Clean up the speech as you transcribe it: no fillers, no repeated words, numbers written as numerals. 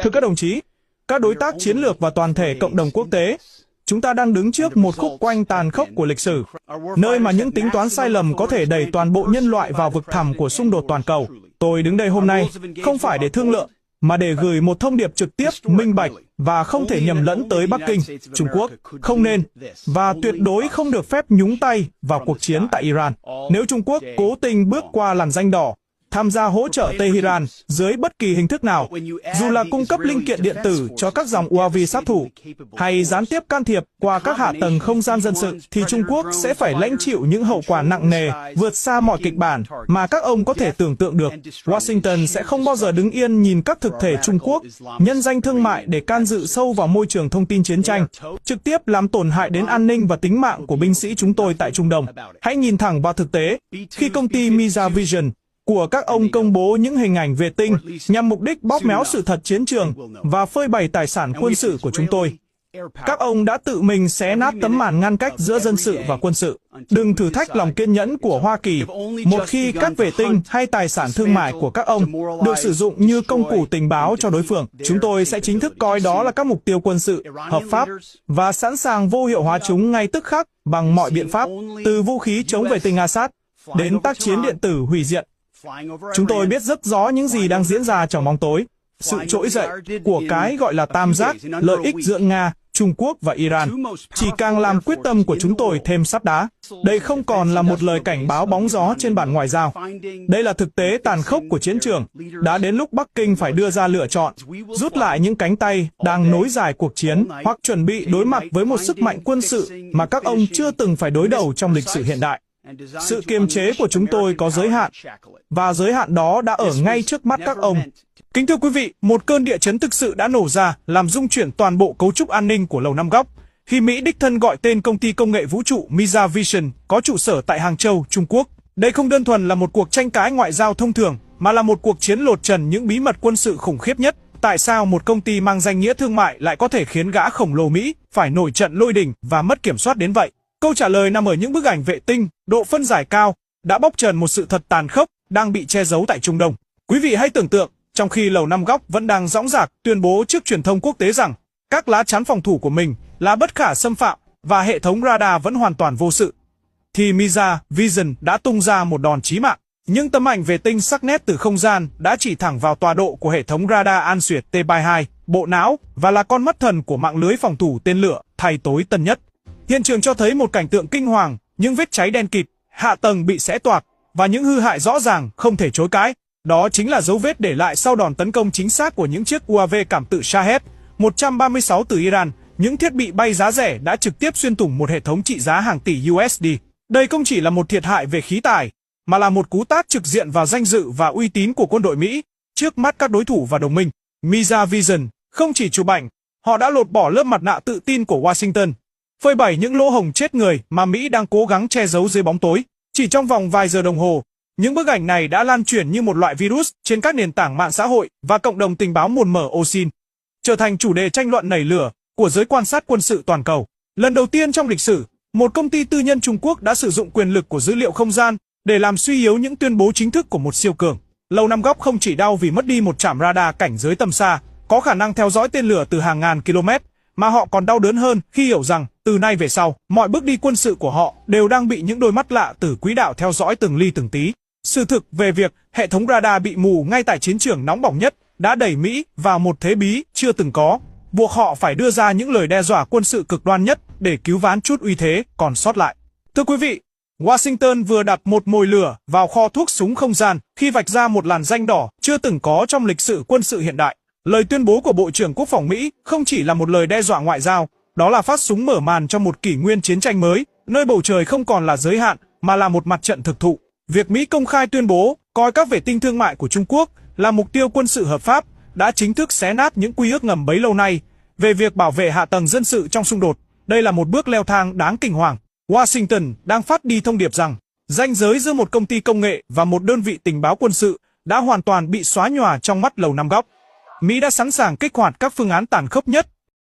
Thưa các đồng chí, các đối tác chiến lược và toàn thể cộng đồng quốc tế, chúng ta đang đứng trước một khúc quanh tàn khốc của lịch sử, nơi mà những tính toán sai lầm có thể đẩy toàn bộ nhân loại vào vực thẳm của xung đột toàn cầu. Tôi đứng đây hôm nay không phải để thương lượng, mà để gửi một thông điệp trực tiếp, minh bạch và không thể nhầm lẫn tới Bắc Kinh, Trung Quốc. Không nên và tuyệt đối không được phép nhúng tay vào cuộc chiến tại Iran. Nếu Trung Quốc cố tình bước qua làn ranh đỏ, tham gia hỗ trợ Tehran dưới bất kỳ hình thức nào, dù là cung cấp linh kiện điện tử cho các dòng UAV sát thủ, hay gián tiếp can thiệp qua các hạ tầng không gian dân sự, thì Trung Quốc sẽ phải lãnh chịu những hậu quả nặng nề, vượt xa mọi kịch bản mà các ông có thể tưởng tượng được. Washington sẽ không bao giờ đứng yên nhìn các thực thể Trung Quốc nhân danh thương mại để can dự sâu vào môi trường thông tin chiến tranh, trực tiếp làm tổn hại đến an ninh và tính mạng của binh sĩ chúng tôi tại Trung Đông. Hãy nhìn thẳng vào thực tế, khi công ty Misa Vision của các ông công bố những hình ảnh vệ tinh nhằm mục đích bóp méo sự thật chiến trường và phơi bày tài sản quân sự của chúng tôi. Các ông đã tự mình xé nát tấm màn ngăn cách giữa dân sự và quân sự. Đừng thử thách lòng kiên nhẫn của Hoa Kỳ một khi các vệ tinh hay tài sản thương mại của các ông được sử dụng như công cụ tình báo cho đối phương. Chúng tôi sẽ chính thức coi đó là các mục tiêu quân sự hợp pháp và sẵn sàng vô hiệu hóa chúng ngay tức khắc bằng mọi biện pháp, từ vũ khí chống vệ tinh Assad đến tác chiến điện tử hủy diệt. Chúng tôi biết rất rõ những gì đang diễn ra trong bóng tối, sự trỗi dậy của cái gọi là tam giác lợi ích giữa Nga, Trung Quốc và Iran chỉ càng làm quyết tâm của chúng tôi thêm sắt đá. Đây không còn là một lời cảnh báo bóng gió trên bản ngoại giao. Đây là thực tế tàn khốc của chiến trường. Đã đến lúc Bắc Kinh phải đưa ra lựa chọn, rút lại những cánh tay đang nối dài cuộc chiến hoặc chuẩn bị đối mặt với một sức mạnh quân sự mà các ông chưa từng phải đối đầu trong lịch sử hiện đại. Sự kiềm chế của chúng tôi có giới hạn, và giới hạn đó đã ở ngay trước mắt các ông. Kính thưa quý vị, một cơn địa chấn thực sự đã nổ ra, làm rung chuyển toàn bộ cấu trúc an ninh của Lầu Năm Góc, khi Mỹ đích thân gọi tên công ty công nghệ vũ trụ Misa Vision có trụ sở tại Hàng Châu, Trung Quốc. Đây không đơn thuần là một cuộc tranh cãi ngoại giao thông thường, mà là một cuộc chiến lột trần những bí mật quân sự khủng khiếp nhất. Tại sao một công ty mang danh nghĩa thương mại lại có thể khiến gã khổng lồ Mỹ phải nổi trận lôi đình và mất kiểm soát đến vậy? Câu trả lời nằm ở những bức ảnh vệ tinh, độ phân giải cao, đã bóc trần một sự thật tàn khốc đang bị che giấu tại Trung Đông. Quý vị hãy tưởng tượng, trong khi Lầu Năm Góc vẫn đang dõng dạc tuyên bố trước truyền thông quốc tế rằng các lá chắn phòng thủ của mình là bất khả xâm phạm và hệ thống radar vẫn hoàn toàn vô sự, thì Misa Vision đã tung ra một đòn chí mạng. Những tấm ảnh vệ tinh sắc nét từ không gian đã chỉ thẳng vào tọa độ của hệ thống radar An Duyệt T-32, bộ não và là con mắt thần của mạng lưới phòng thủ tên lửa thay tối tân nhất. Hiện trường cho thấy một cảnh tượng kinh hoàng, những vết cháy đen kịt, hạ tầng bị xé toạc và những hư hại rõ ràng không thể chối cãi. Đó chính là dấu vết để lại sau đòn tấn công chính xác của những chiếc UAV cảm tự Shahed 136 từ Iran. Những thiết bị bay giá rẻ đã trực tiếp xuyên thủng một hệ thống trị giá hàng tỷ USD. Đây không chỉ là một thiệt hại về khí tài, mà là một cú tát trực diện vào danh dự và uy tín của quân đội Mỹ trước mắt các đối thủ và đồng minh. Misa Vision không chỉ chụp ảnh, họ đã lột bỏ lớp mặt nạ tự tin của Washington, phơi bày những lỗ hổng chết người mà Mỹ đang cố gắng che giấu dưới bóng tối. Chỉ trong vòng vài giờ đồng hồ, những bức ảnh này đã lan truyền như một loại virus trên các nền tảng mạng xã hội và cộng đồng tình báo mồn mở OSINT, trở thành chủ đề tranh luận nảy lửa của giới quan sát quân sự toàn cầu. Lần đầu tiên trong lịch sử, một công ty tư nhân Trung Quốc đã sử dụng quyền lực của dữ liệu không gian để làm suy yếu những tuyên bố chính thức của một siêu cường. Lầu Năm Góc không chỉ đau vì mất đi một trạm radar cảnh giới tầm xa, có khả năng theo dõi tên lửa từ hàng ngàn km, mà họ còn đau đớn hơn khi hiểu rằng từ nay về sau, mọi bước đi quân sự của họ đều đang bị những đôi mắt lạ từ quỹ đạo theo dõi từng ly từng tí. Sự thực về việc hệ thống radar bị mù ngay tại chiến trường nóng bỏng nhất đã đẩy Mỹ vào một thế bí chưa từng có, buộc họ phải đưa ra những lời đe dọa quân sự cực đoan nhất để cứu vãn chút uy thế còn sót lại. Thưa quý vị, Washington vừa đặt một mồi lửa vào kho thuốc súng không gian khi vạch ra một làn ranh đỏ chưa từng có trong lịch sử quân sự hiện đại. Lời tuyên bố của Bộ trưởng Quốc phòng Mỹ không chỉ là một lời đe dọa ngoại giao, đó là phát súng mở màn cho một kỷ nguyên chiến tranh mới, nơi bầu trời không còn là giới hạn mà là một mặt trận thực thụ. Việc Mỹ công khai tuyên bố coi các vệ tinh thương mại của Trung Quốc là mục tiêu quân sự hợp pháp đã chính thức xé nát những quy ước ngầm bấy lâu nay về việc bảo vệ hạ tầng dân sự trong xung đột. Đây là một bước leo thang đáng kinh hoàng. Washington đang phát đi thông điệp rằng ranh giới giữa một công ty công nghệ và một đơn vị tình báo quân sự đã hoàn toàn bị xóa nhòa trong mắt Lầu Năm Góc. Mỹ đã sẵn sàng kích hoạt các phương án tàn khốc nhất